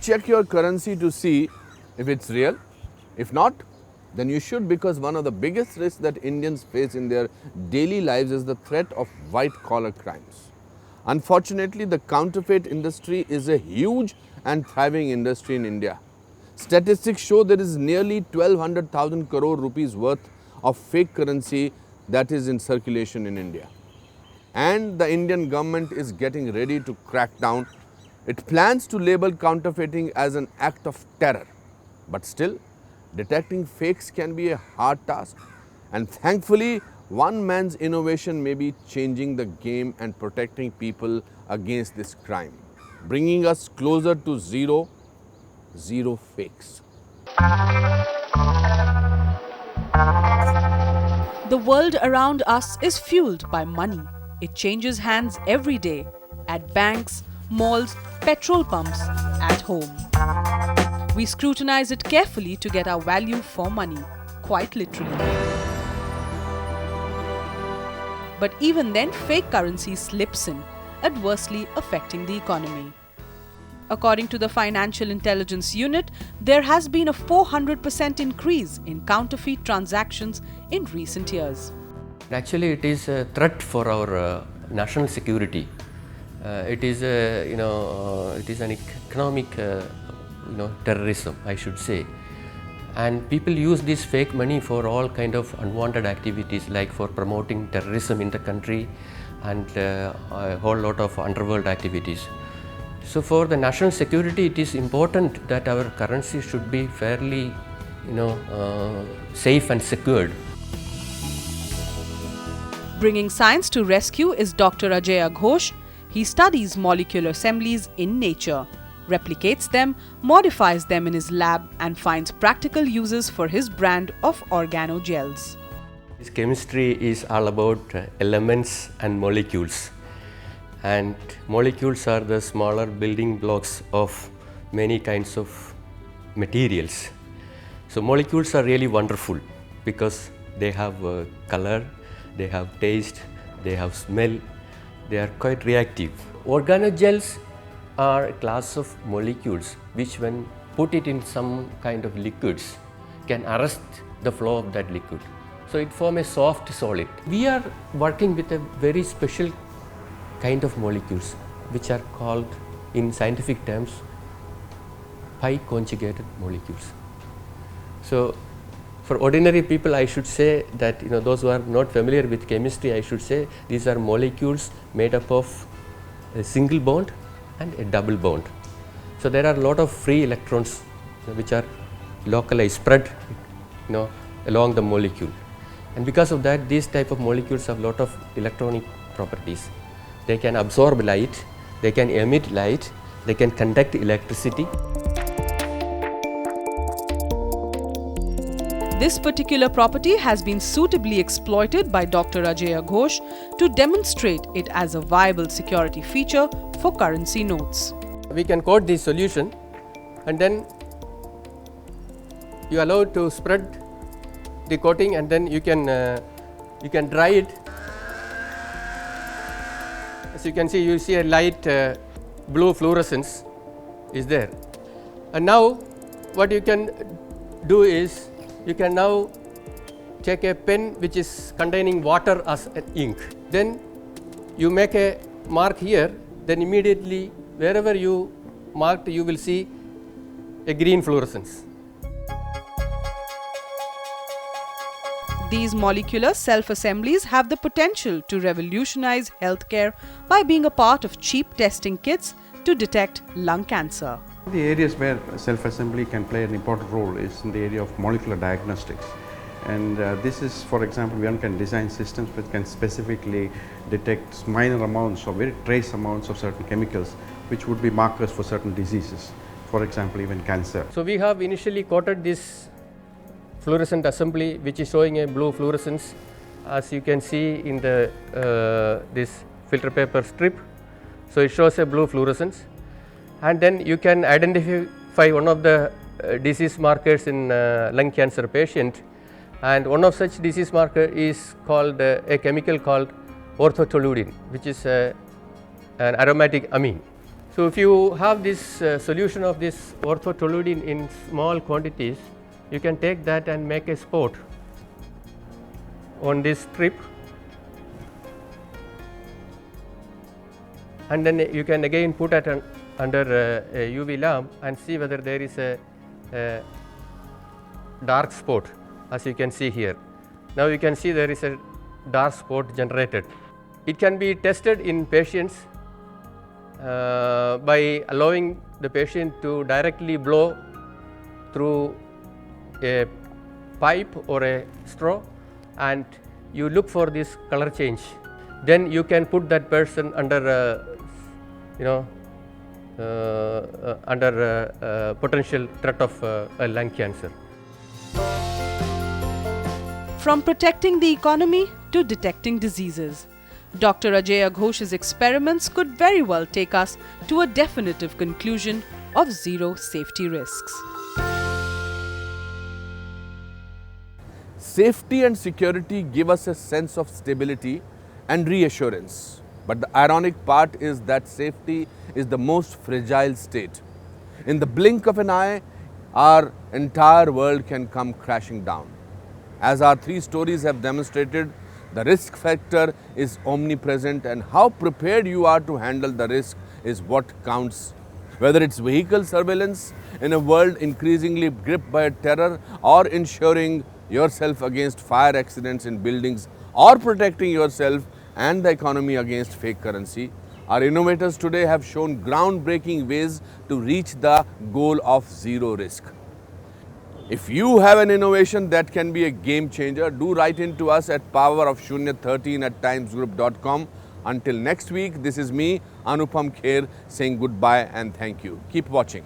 check your currency to see if it's real? If not, then you should, because one of the biggest risks that Indians face in their daily lives is the threat of white-collar crimes. Unfortunately, the counterfeit industry is a huge and thriving industry in India. Statistics show there is nearly 1200,000 crore rupees worth of fake currency that is in circulation in India. And the Indian government is getting ready to crack down. It plans to label counterfeiting as an act of terror. But still, detecting fakes can be a hard task. And thankfully, one man's innovation may be changing the game and protecting people against this crime, bringing us closer to zero fakes. The world around us is fueled by money. It changes hands every day at banks, malls, petrol pumps, at home. We scrutinize it carefully to get our value for money, quite literally. But even then, fake currency slips in, adversely affecting the economy. According to the Financial Intelligence Unit, there has been a 400% increase in counterfeit transactions in recent years. Actually, it is a threat for our national security. It is an economic terrorism, I should say. And people use this fake money for all kind of unwanted activities, like for promoting terrorism in the country and a whole lot of underworld activities. So for the national security, it is important that our currency should be fairly, safe and secured. Bringing science to rescue is Dr. Ajay Ghosh. He studies molecular assemblies in nature, replicates them, modifies them in his lab, and finds practical uses for his brand of organogels. This chemistry is all about elements and molecules. And molecules are the smaller building blocks of many kinds of materials. So molecules are really wonderful because they have color, they have taste, they have smell, they are quite reactive. Organogels are a class of molecules which, when put it in some kind of liquids, can arrest the flow of that liquid. So it forms a soft solid. We are working with a very special kind of molecules which are called, in scientific terms, pi conjugated molecules. So for ordinary people, I should say that those who are not familiar with chemistry, I should say these are molecules made up of a single bond and a double bond. So there are a lot of free electrons which are localized, spread along the molecule. And because of that, these type of molecules have a lot of electronic properties. They can absorb light, they can emit light, they can conduct electricity. This particular property has been suitably exploited by Dr. Ajay Ghosh to demonstrate it as a viable security feature for currency notes. We can coat this solution, and then you allow it to spread the coating, and then you can dry it. As you can see, you see a light blue fluorescence is there. And now what you can do is, you can now take a pen which is containing water as an ink. Then you make a mark here, then immediately wherever you marked, you will see a green fluorescence. These molecular self-assemblies have the potential to revolutionize healthcare by being a part of cheap testing kits to detect lung cancer. The areas where self-assembly can play an important role is in the area of molecular diagnostics. And this is, for example, one can design systems which can specifically detect minor amounts or very trace amounts of certain chemicals which would be markers for certain diseases, for example, even cancer. So we have initially coated this fluorescent assembly which is showing a blue fluorescence, as you can see in the this filter paper strip. So it shows a blue fluorescence, and then you can identify one of the disease markers in lung cancer patient, and one of such disease marker is called a chemical called orthotoluidine, which is an aromatic amine. So if you have this solution of this orthotoluidine in small quantities, you can take that and make a spot on this strip, and then you can again put it under a UV lamp and see whether there is a dark spot, as you can see here. Now you can see there is a dark spot generated. It can be tested in patients by allowing the patient to directly blow through a pipe or a straw, and you look for this color change. Then you can put that person under potential threat of lung cancer. From protecting the economy to detecting diseases, Dr. Ajay Ghosh's experiments could very well take us to a definitive conclusion of zero safety risks. Safety and security give us a sense of stability and reassurance. But the ironic part is that safety is the most fragile state. In the blink of an eye, our entire world can come crashing down. As our three stories have demonstrated, the risk factor is omnipresent, and how prepared you are to handle the risk is what counts. Whether it's vehicle surveillance in a world increasingly gripped by terror, or ensuring yourself against fire accidents in buildings, or protecting yourself and the economy against fake currency, our innovators today have shown groundbreaking ways to reach the goal of zero risk. If you have an innovation that can be a game changer, do write in to us at powerof013@timesgroup.com. Until next week, this is me, Anupam Kher, saying goodbye and thank you. Keep watching.